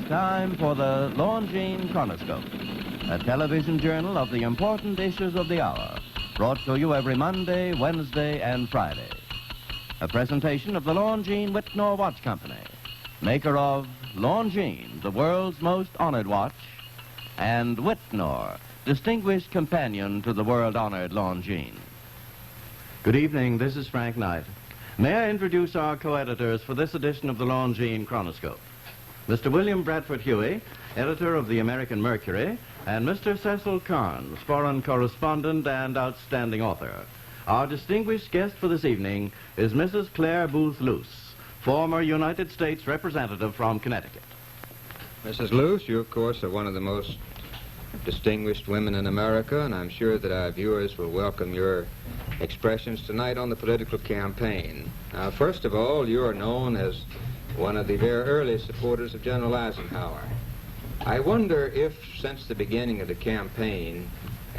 time for the Longines Chronoscope, a television journal of the important issues of the hour, brought to you every Monday, Wednesday, and Friday. A presentation of the Longines Whitnor Watch Company, maker of Longines, the world's most honored watch, and Whitnor, distinguished companion to the world-honored Longines. Good evening, this is Frank Knight. May I introduce our co-editors for this edition of the Longines Chronoscope? Mr. William Bradford Huey, editor of the American Mercury, and Mr. Cecil Carnes, foreign correspondent and outstanding author. Our distinguished guest for this evening is Mrs. Clare Boothe Luce, former United States representative from Connecticut. Mrs. Luce, you, of course, are one of the most distinguished women in America, and I'm sure that our viewers will welcome your expressions tonight on the political campaign. Now, first of all, you are known as one of the very early supporters of General Eisenhower. I wonder if, since the beginning of the campaign,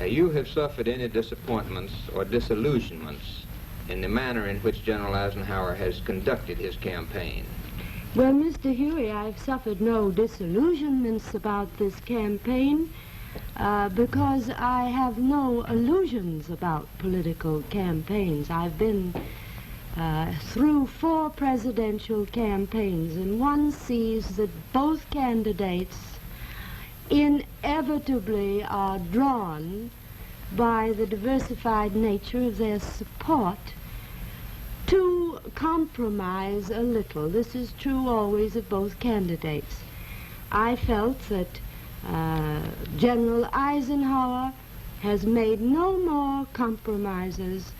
you have suffered any disappointments or disillusionments in the manner in which General Eisenhower has conducted his campaign. Well, Mr. Huey, I've suffered no disillusionments about this campaign because I have no illusions about political campaigns. I've been through 4 presidential campaigns, and one sees that both candidates inevitably are drawn by the diversified nature of their support to compromise a little. This is true always of both candidates. I felt that General Eisenhower has made no more compromises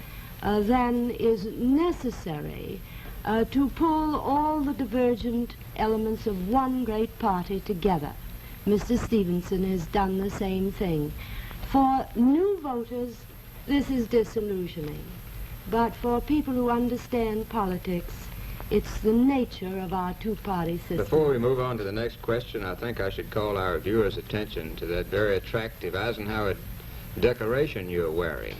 than is necessary to pull all the divergent elements of one great party together. Mr. Stevenson has done the same thing. For new voters, this is disillusioning. But for people who understand politics, it's the nature of our two-party system. Before we move on to the next question, I think I should call our viewers' attention to that very attractive Eisenhower decoration you're wearing.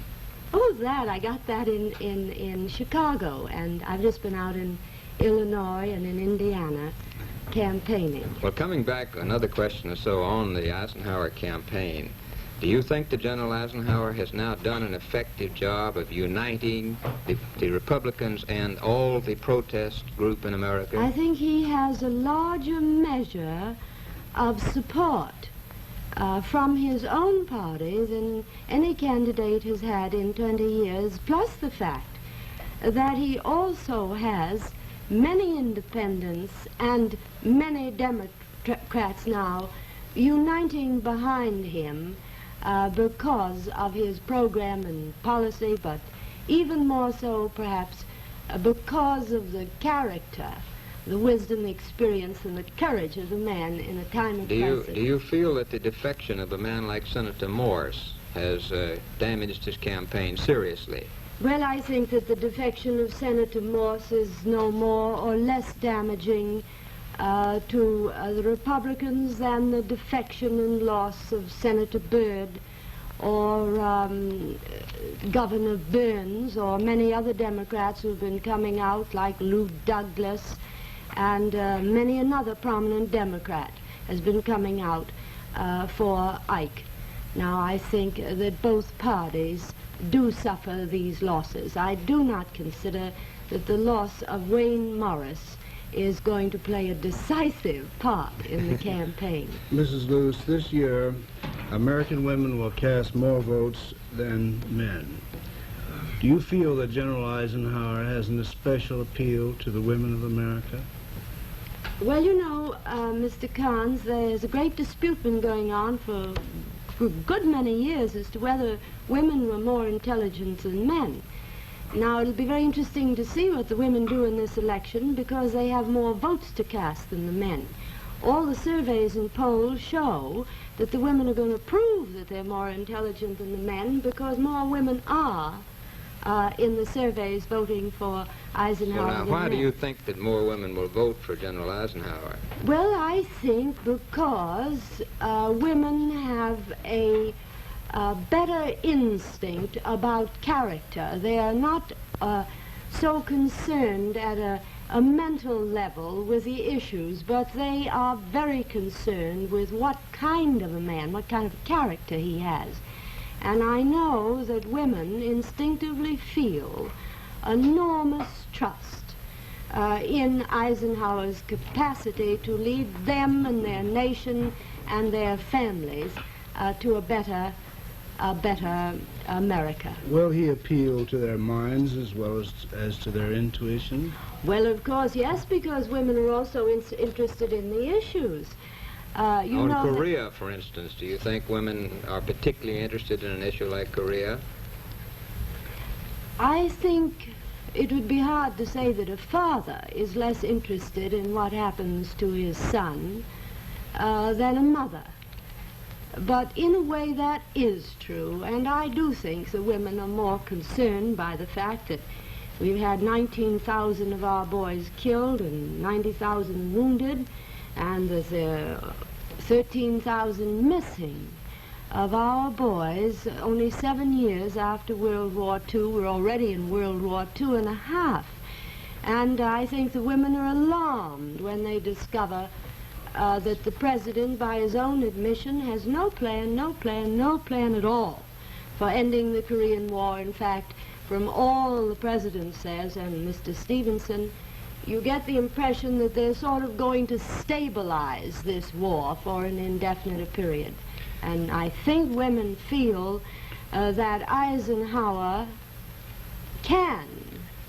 Oh, that. I got that in Chicago, and I've just been out in Illinois and in Indiana campaigning. Well, coming back another question or so on the Eisenhower campaign, do you think that General Eisenhower has now done an effective job of uniting the Republicans and all the protest group in America? I think he has a larger measure of support from his own party than any candidate has had in 20 years, plus the fact that he also has many independents and many Democrats now uniting behind him because of his program and policy, but even more so perhaps because of the character, the wisdom, the experience, and the courage of the man in a time of crisis. Do you feel that the defection of a man like Senator Morse has damaged his campaign seriously? Well, I think that the defection of Senator Morse is no more or less damaging to the Republicans than the defection and loss of Senator Byrd or Governor Burns or many other Democrats who've been coming out, like Lou Douglas, and many another prominent Democrat has been coming out for Ike. Now, I think that both parties do suffer these losses. I do not consider that the loss of Wayne Morris is going to play a decisive part in the campaign. Mrs. Luce, this year, American women will cast more votes than men. Do you feel that General Eisenhower has an especial appeal to the women of America? Well, you know, Mr. Carnes, there's a great dispute been going on for a good many years as to whether women were more intelligent than men. Now, it'll be very interesting to see what the women do in this election because they have more votes to cast than the men. All the surveys and polls show that the women are going to prove that they're more intelligent than the men because more women are in the surveys voting for Eisenhower. Well, now, why do you think that more women will vote for General Eisenhower? Well, I think because women have a better instinct about character. They are not so concerned at a mental level with the issues, but they are very concerned with what kind of a man, what kind of character he has. And I know that women instinctively feel enormous trust in Eisenhower's capacity to lead them and their nation and their families to a better America. Will he appeal to their minds as well as to their intuition? Well, of course, yes, because women are also interested in the issues. On Korea, for instance, do you think women are particularly interested in an issue like Korea? I think it would be hard to say that a father is less interested in what happens to his son than a mother. But in a way that is true, and I do think the women are more concerned by the fact that we've had 19,000 of our boys killed and 90,000 wounded, and that there are 13,000 missing of our boys only 7 years after World War II. We're already in World War II and a half. And I think the women are alarmed when they discover that the president, by his own admission, has no plan at all for ending the Korean War. In fact, from all the president says, and Mr. Stevenson, you get the impression that they're sort of going to stabilize this war for an indefinite period. And I think women feel that Eisenhower can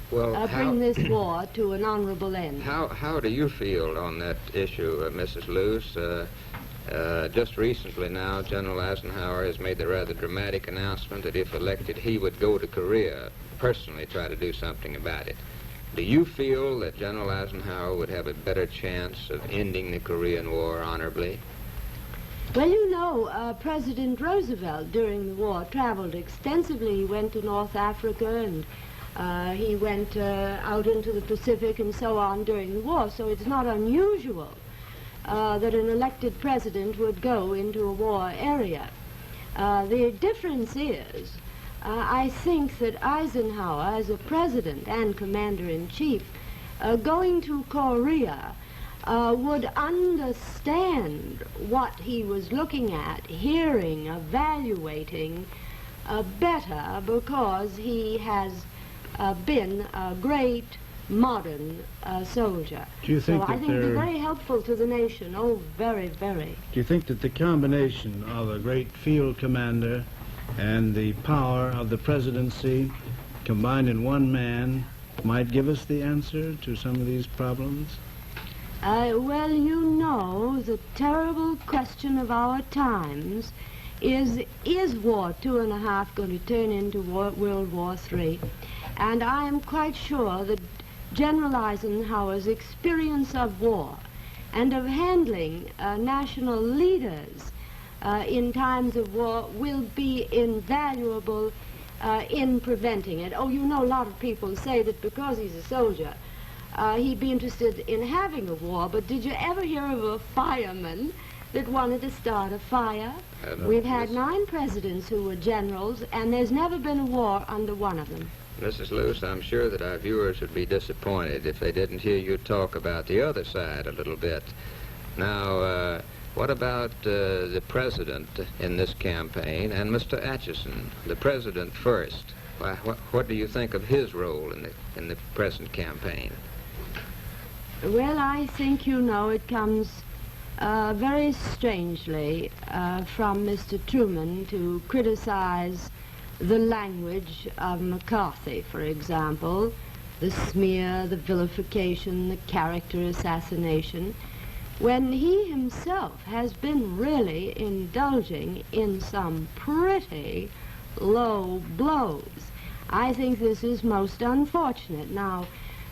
bring this war to an honorable end. How do you feel on that issue, Mrs. Luce? Just recently now, General Eisenhower has made the rather dramatic announcement that if elected, he would go to Korea, personally try to do something about it. Do you feel that General Eisenhower would have a better chance of ending the Korean War honorably? Well, you know, President Roosevelt during the war traveled extensively. He went to North Africa and he went out into the Pacific and so on during the war, so it's not unusual that an elected president would go into a war area. The difference is, I think that Eisenhower, as a president and commander-in-chief, going to Korea would understand what he was looking at, hearing, evaluating better, because he has been a great modern soldier. Do you think so I think it'd be very helpful to the nation. Oh, very, very. Do you think that the combination of a great field commander and the power of the presidency combined in one man might give us the answer to some of these problems? Well, you know, the terrible question of our times is War II going to turn into World War III? And I am quite sure that General Eisenhower's experience of war and of handling national leaders in times of war will be invaluable in preventing it. Oh, you know, a lot of people say that because he's a soldier, he'd be interested in having a war, but did you ever hear of a fireman that wanted to start a fire? We've had 9 presidents who were generals, and there's never been a war under one of them. Mrs. Luce, I'm sure that our viewers would be disappointed if they didn't hear you talk about the other side a little bit. Now, what about the president in this campaign and Mr. Atchison? The president first. What do you think of his role in the present campaign? Well, I think, you know, it comes very strangely from Mr. Truman to criticize the language of McCarthy, for example, the smear, the vilification, the character assassination, when he himself has been really indulging in some pretty low blows. I think this is most unfortunate. Now,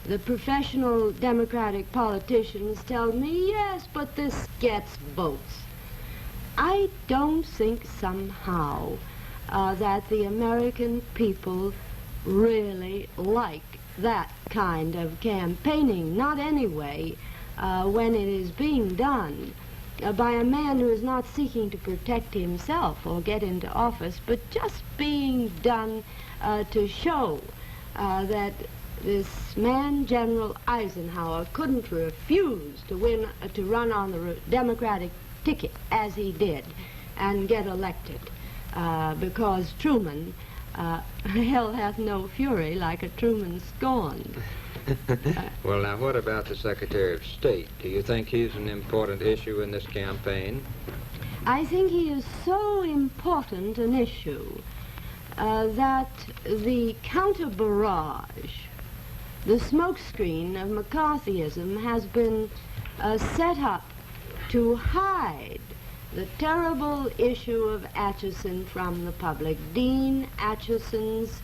the professional Democratic politicians tell me, yes, but this gets votes. I don't think somehow that the American people really like that kind of campaigning, not anyway when it is being done by a man who is not seeking to protect himself or get into office, but just being done to show that this man, General Eisenhower, couldn't refuse to run on the Democratic ticket as he did and get elected, because Truman, hell hath no fury like a Truman scorned. Well, now, what about the Secretary of State? Do you think he's an important issue in this campaign? I think he is so important an issue that the counter-barrage, the smokescreen of McCarthyism has been set up to hide the terrible issue of Acheson from the public. Dean Acheson's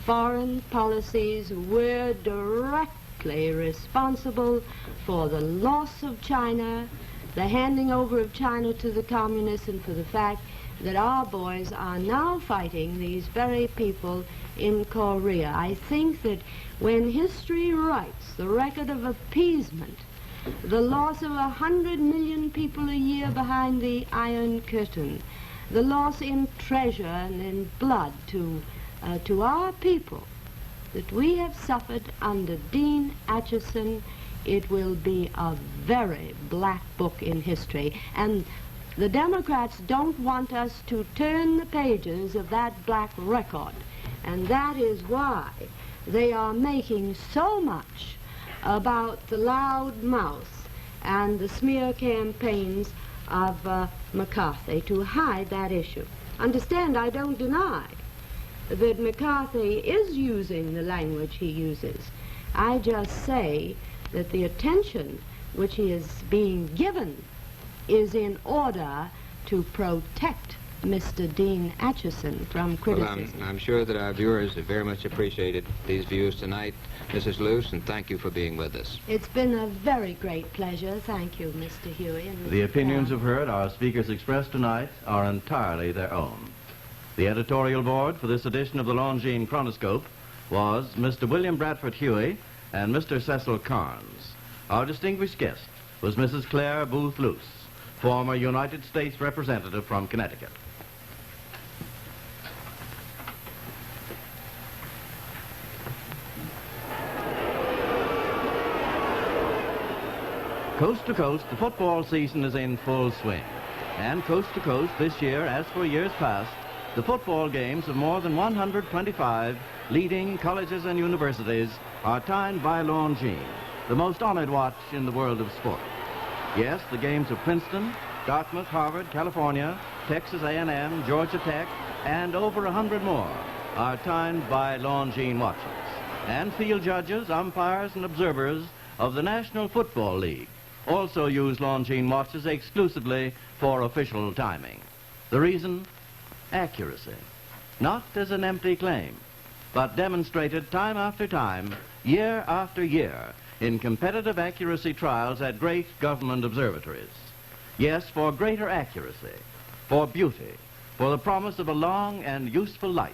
foreign policies were directly responsible for the loss of China, the handing over of China to the communists, and for the fact that our boys are now fighting these very people in Korea. I think that when history writes the record of appeasement, the loss of 100 million people a year behind the Iron Curtain, the loss in treasure and in blood to our people that we have suffered under Dean Acheson, it will be a very black book in history. And the Democrats don't want us to turn the pages of that black record. And that is why they are making so much about the loud mouth and the smear campaigns of McCarthy to hide that issue. Understand, I don't deny that McCarthy is using the language he uses. I just say that the attention which he is being given is in order to protect Mr. Dean Acheson from criticism. Well, I'm sure that our viewers have very much appreciated these views tonight, Mrs. Luce, and thank you for being with us. It's been a very great pleasure. Thank you, Mr. Huey. And The Mr. opinions Clare. you've heard our speakers expressed tonight are entirely their own. The editorial board for this edition of the Longines Chronoscope was Mr. William Bradford Huey and Mr. Cecil Carnes. Our distinguished guest was Mrs. Clare Boothe Luce, former United States representative from Connecticut. Coast to coast, the football season is in full swing. And coast to coast this year, as for years past, the football games of more than 125 leading colleges and universities are timed by Longines, the most honored watch in the world of sport. Yes, the games of Princeton, Dartmouth, Harvard, California, Texas A&M, Georgia Tech, and over 100 more are timed by Longines watches. And field judges, umpires, and observers of the National Football League also use Longines watches exclusively for official timing. The reason? Accuracy. Not as an empty claim, but demonstrated time after time, year after year, in competitive accuracy trials at great government observatories. Yes, for greater accuracy, for beauty, for the promise of a long and useful life.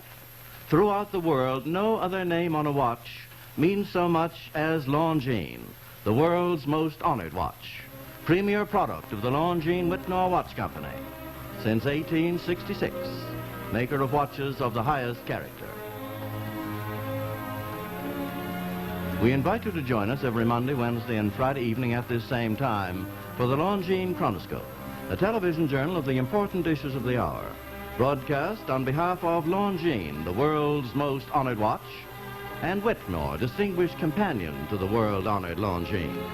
Throughout the world, no other name on a watch means so much as Longines, the world's most honored watch, premier product of the Longines Whitnall Watch Company since 1866, maker of watches of the highest character. We invite you to join us every Monday, Wednesday, and Friday evening at this same time for the Longines Chronoscope, a television journal of the important issues of the hour, broadcast on behalf of Longines, the world's most honored watch, and Whitnall, distinguished companion to the world-honored Longines.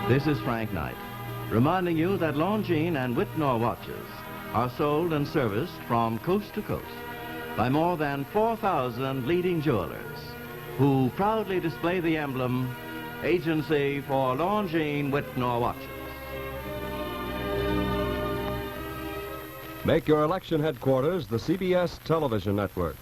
This is Frank Knight, reminding you that Longines and Whitnall watches are sold and serviced from coast to coast by more than 4,000 leading jewelers who proudly display the emblem, Agency for Longines Whitnall Watches. Make your election headquarters the CBS television network.